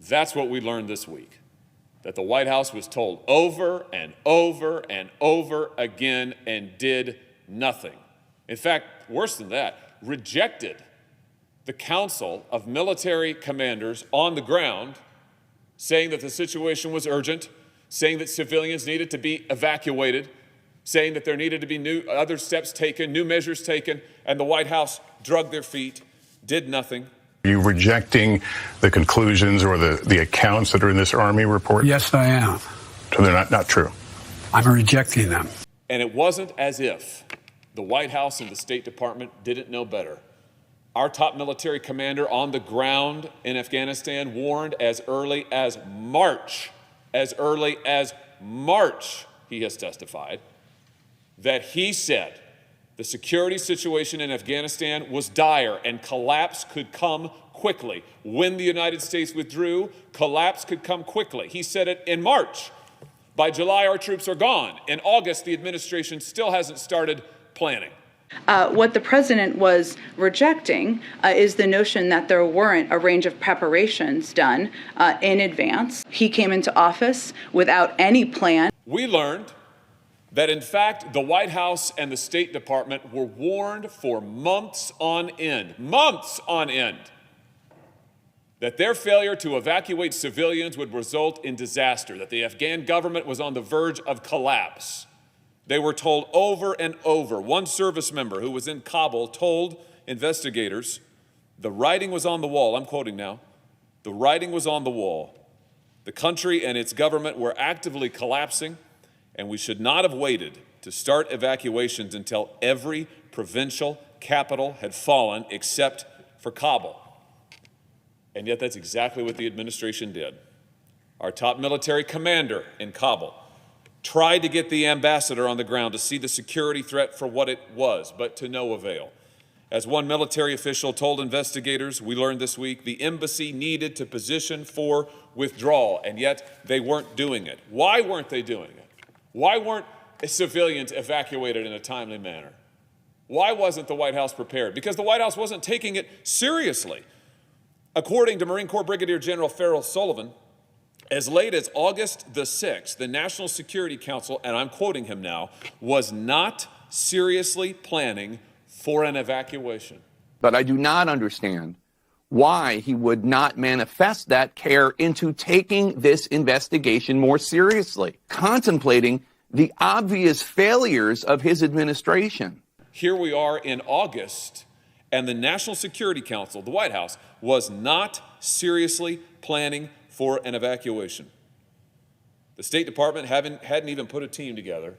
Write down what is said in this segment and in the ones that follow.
That's what we learned this week, that the White House was told over and over and over again and did nothing. In fact, worse than that, rejected the council of military commanders on the ground, saying that the situation was urgent, saying that civilians needed to be evacuated, saying that there needed to be other steps taken, new measures taken, and the White House dragged their feet, did nothing. Are you rejecting the conclusions or the accounts that are in this Army report? Yes, I am. So they're not true? I'm rejecting them. And it wasn't as if the White House and the State Department didn't know better. Our top military commander on the ground in Afghanistan warned as early as March, he has testified, that he said the security situation in Afghanistan was dire and collapse could come quickly. When the United States withdrew, collapse could come quickly. He said it in March. By July, our troops are gone. In August, the administration still hasn't started planning. What the president was rejecting is the notion that there weren't a range of preparations done in advance. He came into office without any plan. We learned that, in fact, the White House and the State Department were warned for months on end, that their failure to evacuate civilians would result in disaster, that the Afghan government was on the verge of collapse. They were told over and over. One service member who was in Kabul told investigators, the writing was on the wall. I'm quoting now. The writing was on the wall. The country and its government were actively collapsing, and we should not have waited to start evacuations until every provincial capital had fallen except for Kabul. And yet that's exactly what the administration did. Our top military commander in Kabul tried to get the ambassador on the ground to see the security threat for what it was, but to no avail. As one military official told investigators, we learned this week, the embassy needed to position for withdrawal, and yet they weren't doing it. Why weren't they doing it? Why weren't civilians evacuated in a timely manner? Why wasn't the White House prepared? Because the White House wasn't taking it seriously. According to Marine Corps Brigadier General Farrell Sullivan, as late as August the 6th, the National Security Council, and I'm quoting him now, was not seriously planning for an evacuation. But I do not understand why he would not manifest that care into taking this investigation more seriously, contemplating the obvious failures of his administration. Here we are in August, and the National Security Council, the White House, was not seriously planning for an evacuation. The State Department hadn't even put a team together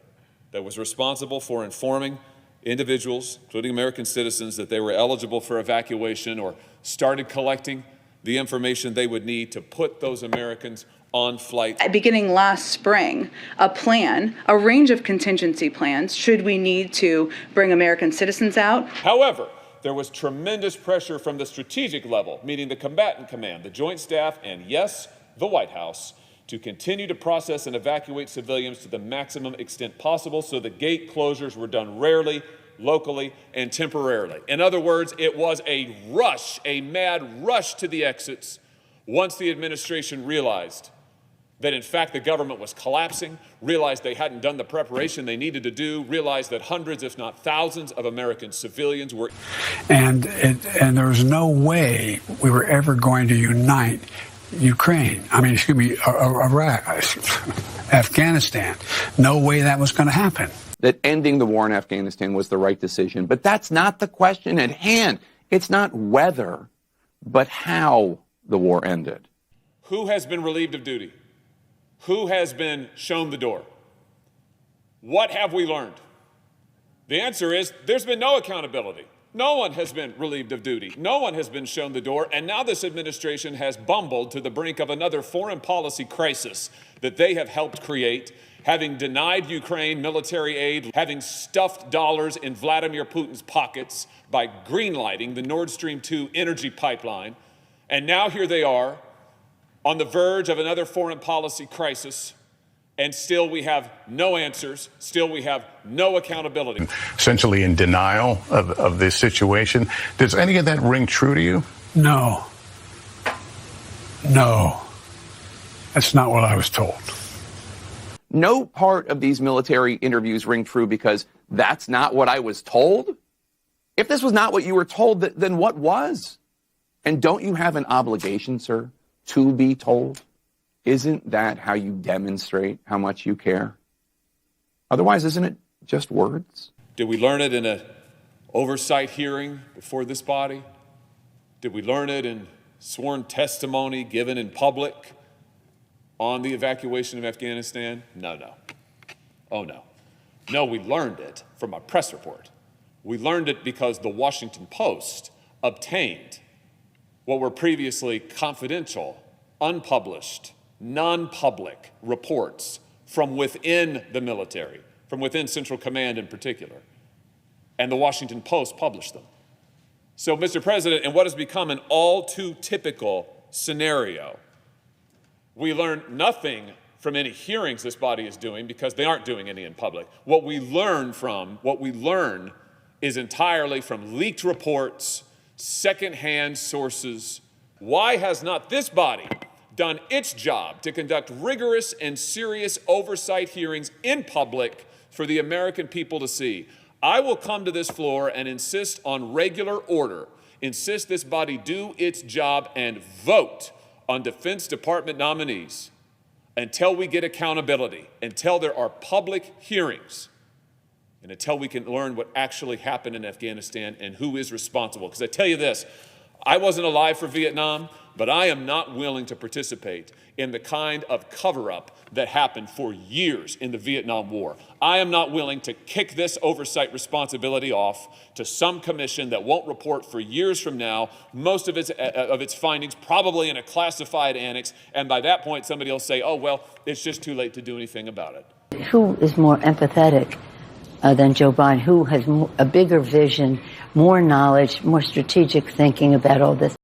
that was responsible for informing individuals, including American citizens, that they were eligible for evacuation, or started collecting the information they would need to put those Americans on flight. Beginning last spring, a range of contingency plans, should we need to bring American citizens out. However, there was tremendous pressure from the strategic level, meaning the combatant command, the Joint Staff, and yes, the White House, to continue to process and evacuate civilians to the maximum extent possible, so the gate closures were done rarely, locally, and temporarily. In other words, it was a rush, a mad rush to the exits once the administration realized that, in fact, the government was collapsing, realized they hadn't done the preparation they needed to do, realized that hundreds, if not thousands, of American civilians were... And there was no way we were ever going to unite Ukraine. Iraq, Afghanistan. No way that was going to happen. That ending the war in Afghanistan was the right decision. But that's not the question at hand. It's not whether, but how the war ended. Who has been relieved of duty? Who has been shown the door? What have we learned? The answer is there's been no accountability. No one has been relieved of duty. No one has been shown the door. And now this administration has bumbled to the brink of another foreign policy crisis that they have helped create, having denied Ukraine military aid, having stuffed dollars in Vladimir Putin's pockets by greenlighting the Nord Stream 2 energy pipeline. And now here they are, on the verge of another foreign policy crisis, and still we have no answers, still we have no accountability. Essentially in denial of this situation. Does any of that ring true to you? No. That's not what I was told. No part of these military interviews ring true because that's not what I was told? If this was not what you were told, then what was? And don't you have an obligation, sir, to be told? Isn't that how you demonstrate how much you care? Otherwise, isn't it just words? Did we learn it in an oversight hearing before this body? Did we learn it in sworn testimony given in public on the evacuation of Afghanistan? No. Oh, no. No, we learned it from a press report. We learned it because the Washington Post obtained what were previously confidential, unpublished, non-public reports from within the military, from within Central Command in particular. And the Washington Post published them. So, Mr. President, in what has become an all too typical scenario, we learn nothing from any hearings this body is doing because they aren't doing any in public. What we learn is entirely from leaked reports, secondhand sources. Why has not this body done its job to conduct rigorous and serious oversight hearings in public for the American people to see? I will come to this floor and insist on regular order, insist this body do its job and vote on Defense Department nominees until we get accountability, until there are public hearings, and until we can learn what actually happened in Afghanistan and who is responsible. Because I tell you this, I wasn't alive for Vietnam, but I am not willing to participate in the kind of cover-up that happened for years in the Vietnam War. I am not willing to kick this oversight responsibility off to some commission that won't report for years from now, most of its findings probably in a classified annex, and by that point somebody will say, oh, well, it's just too late to do anything about it. Who is more empathetic than Joe Biden? Who has a bigger vision, more knowledge, more strategic thinking about all this?